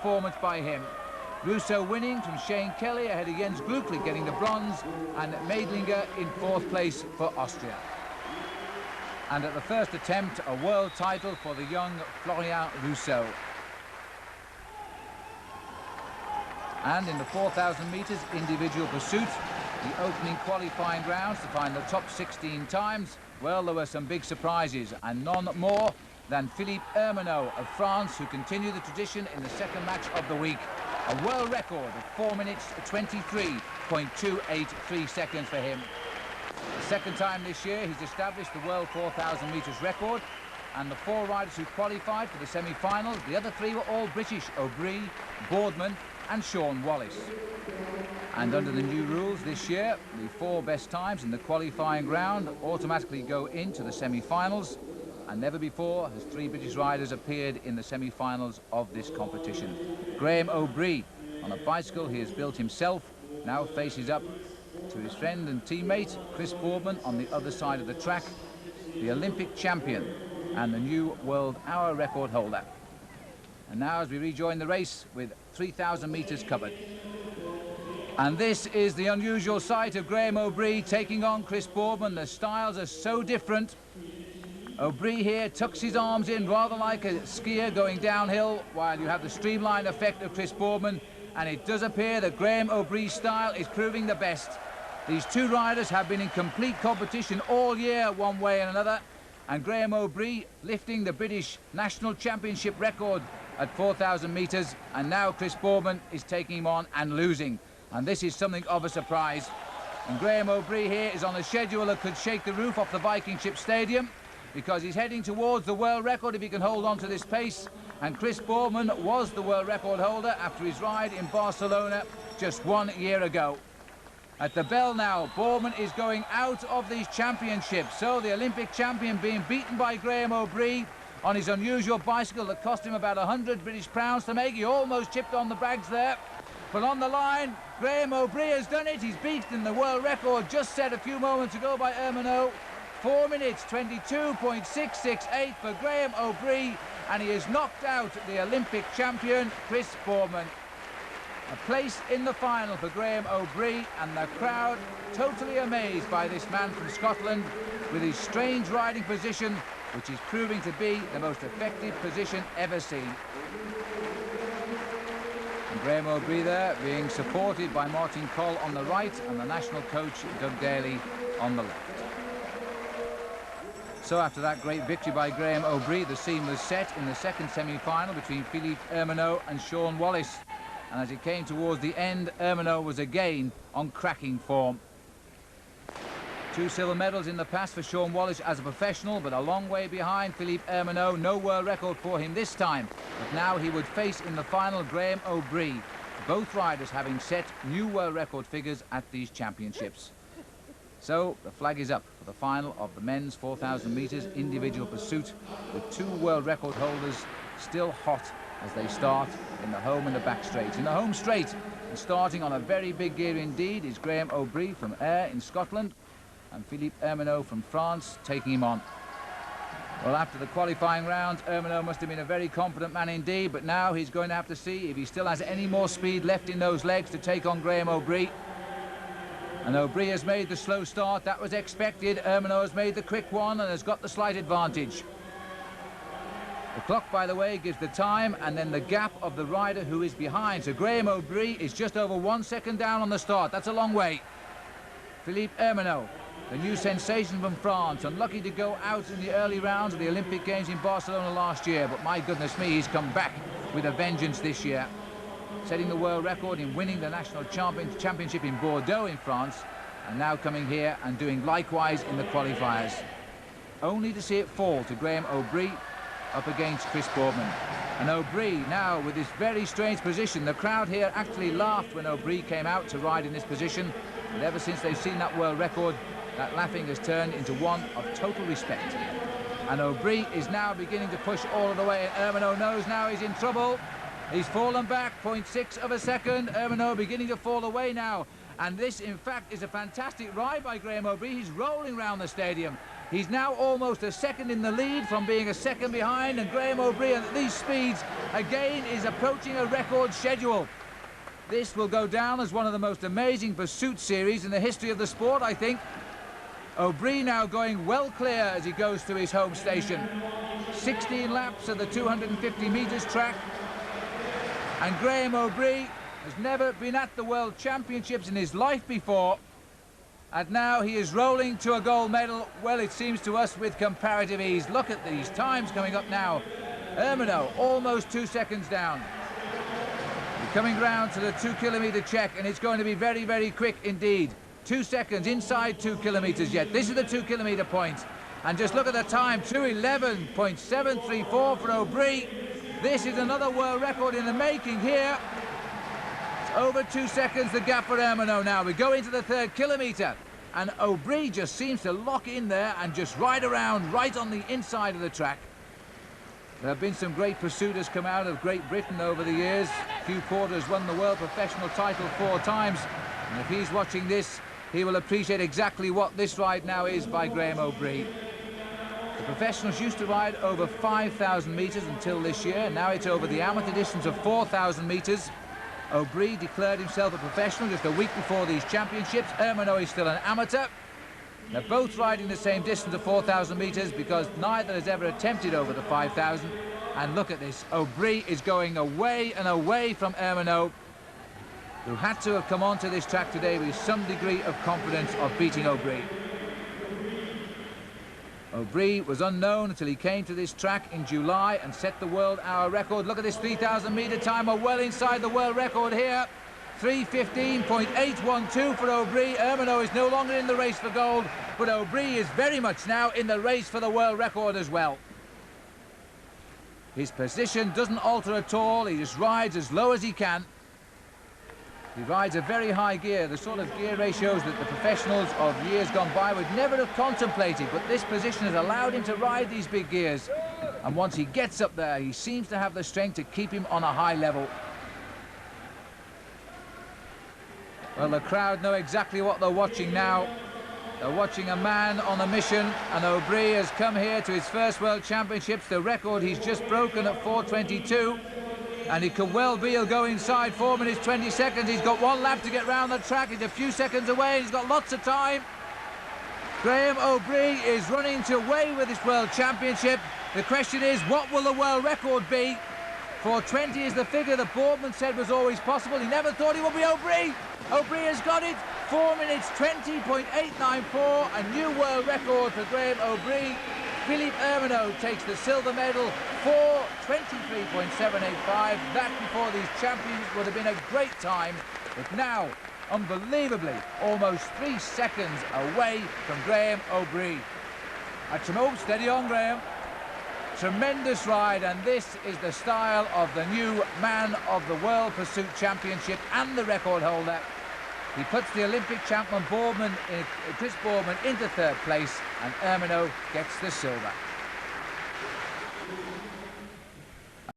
performance by him. Russo winning from Shane Kelly ahead of Jens Glücklich getting the bronze, and Meidlinger in 4th place for Austria. And at the first attempt, a world title for the young Florian Russo. And in the 4,000 metres individual pursuit, the opening qualifying rounds to find the top 16 times, well, there were some big surprises, and none more than Philippe Ermenot of France, who continued the tradition in the second match of the week. A world record of 4 minutes 23.283 seconds for him. The second time this year he's established the world 4,000 metres record, and the 4 riders who qualified for the semi-finals, the other 3 were all British: Obree, Boardman and Sean Wallace. And under the new rules this year, the 4 best times in the qualifying round automatically go into the semi-finals, and never before has 3 British riders appeared in the semi-finals of this competition. Graeme Obree, on a bicycle he has built himself, now faces up to his friend and teammate Chris Boardman on the other side of the track, the Olympic champion and the new world hour record holder. And now as we rejoin the race with 3,000 metres covered. And this is the unusual sight of Graeme Obree taking on Chris Boardman. The styles are so different. Obree here tucks his arms in rather like a skier going downhill, while you have the streamline effect of Chris Boardman, and it does appear that Graeme Obree's style is proving the best. These 2 riders have been in complete competition all year one way and another, and Graeme Obree lifting the British National Championship record at 4,000 metres, and now Chris Boardman is taking him on and losing, and this is something of a surprise. And Graeme Obree here is on a schedule that could shake the roof off the Viking Ship Stadium, because he's heading towards the world record if he can hold on to this pace, and Chris Boardman was the world record holder after his ride in Barcelona just 1 year ago. At the bell now, Boardman is going out of these championships, so the Olympic champion being beaten by Graeme Obree on his unusual bicycle that cost him about 100 British pounds to make. He almost chipped on the bags there, but on the line, Graeme Obree has done it. He's beaten the world record just set a few moments ago by Ermenot. 4 minutes 22.668 for Graeme Obree, and he has knocked out the Olympic champion Chris Boardman. A place in the final for Graeme Obree, and the crowd totally amazed by this man from Scotland with his strange riding position, which is proving to be the most effective position ever seen. And Graeme Obree there being supported by Martin Coll on the right and the national coach Doug Daly on the left. So after that great victory by Graeme Obree, the scene was set in the second semi-final between Philippe Ermenot and Sean Wallace. And as it came towards the end, Ermenot was again on cracking form. 2 silver medals in the past for Sean Wallace as a professional, but a long way behind Philippe Ermenot. No world record for him this time, but now he would face in the final Graeme Obree, both riders having set new world record figures at these championships. So the flag is up for the final of the men's 4,000 metres individual pursuit, with 2 world record holders still hot as they start in the home and the back straight. In the home straight, and starting on a very big gear indeed, is Graeme Obree from Ayr in Scotland, and Philippe Ermenot from France taking him on. Well, after the qualifying round, Ermenot must have been a very confident man indeed, but now he's going to have to see if he still has any more speed left in those legs to take on Graeme Obree. And Obree has made the slow start. That was expected. Ermenot has made the quick one and has got the slight advantage. The clock, by the way, gives the time and then the gap of the rider who is behind. So Graeme Obree is just over 1 second down on the start. That's a long way. Philippe Ermenot, the new sensation from France, unlucky to go out in the early rounds of the Olympic Games in Barcelona last year, but my goodness me, he's come back with a vengeance this year, setting the world record in winning the national championship in Bordeaux in France, and now coming here and doing likewise in the qualifiers. Only to see it fall to Graeme Obree up against Chris Boardman. And Obree now with this very strange position. The crowd here actually laughed when Obree came out to ride in this position, but ever since they've seen that world record, that laughing has turned into one of total respect. And Obree is now beginning to push all of the way, and Ermenot knows now he's in trouble. He's fallen back 0.6 of a second. Ermenot beginning to fall away now. And this, in fact, is a fantastic ride by Graeme Obree. He's rolling around the stadium. He's now almost a second in the lead from being a second behind, and Graeme Obree at these speeds again is approaching a record schedule. This will go down as one of the most amazing pursuit series in the history of the sport, I think. Obree now going well clear as he goes to his home station. 16 laps of the 250 metres track, and Graeme Obree has never been at the World Championships in his life before, and now he is rolling to a gold medal, well, it seems to us, with comparative ease. Look at these times coming up now. Ermenau almost 2 seconds down. We're coming round to the 2 kilometre check, and it's going to be very, very quick indeed. 2 seconds inside 2 kilometres yet. This is the 2 kilometre point. And just look at the time, 2:11.734 for Obree. This is another world record in the making here. It's over 2 seconds, the gap for Ermenau now. We go into the 3rd kilometre, and Obree just seems to lock in there and just ride around right on the inside of the track. There have been some great pursuiters come out of Great Britain over the years. Hugh Porter's won the world professional title 4 times, and if he's watching this, he will appreciate exactly what this ride now is by Graeme Obree. The professionals used to ride over 5,000 metres until this year. Now it's over the amateur distance of 4,000 metres. Obree declared himself a professional just a week before these championships. Ermenau is still an amateur. They're both riding the same distance of 4,000 metres because neither has ever attempted over the 5,000. And look at this. Obree is going away and away from Ermenau, who had to have come onto this track today with some degree of confidence of beating Obree. Obree was unknown until he came to this track in July and set the world hour record. Look at this 3,000 metre timer, well inside the world record here. 3:15.812 for Obree. Ermenau is no longer in the race for gold, but Obree is very much now in the race for the world record as well. His position doesn't alter at all. He just rides as low as he can. He rides a very high gear, the sort of gear ratios that the professionals of years gone by would never have contemplated, but this position has allowed him to ride these big gears. And once he gets up there, he seems to have the strength to keep him on a high level. Well, the crowd know exactly what they're watching now. They're watching a man on a mission, and Obree has come here to his first World Championships. The record he's just broken at 4:22. And it could well be he'll go inside 4 minutes 20 seconds. He's got 1 lap to get round the track. He's a few seconds away. He's got lots of time. Graeme Obree is running away with this World Championship. The question is, what will the world record be? 4:20 is the figure that Boardman said was always possible. He never thought it would be Obree. Obree has got it. 4 minutes 20.894. A new world record for Graeme Obree. Philippe Ermenau takes the silver medal, 4:23.785. That before these champions would have been a great time, but now, unbelievably, almost 3 seconds away from Graeme Obree. Steady on, Graeme. Tremendous ride, and this is the style of the new man of the World Pursuit Championship and the record holder. He puts the Olympic champion Chris Boardman into 3rd place, and Ermenau gets the silver.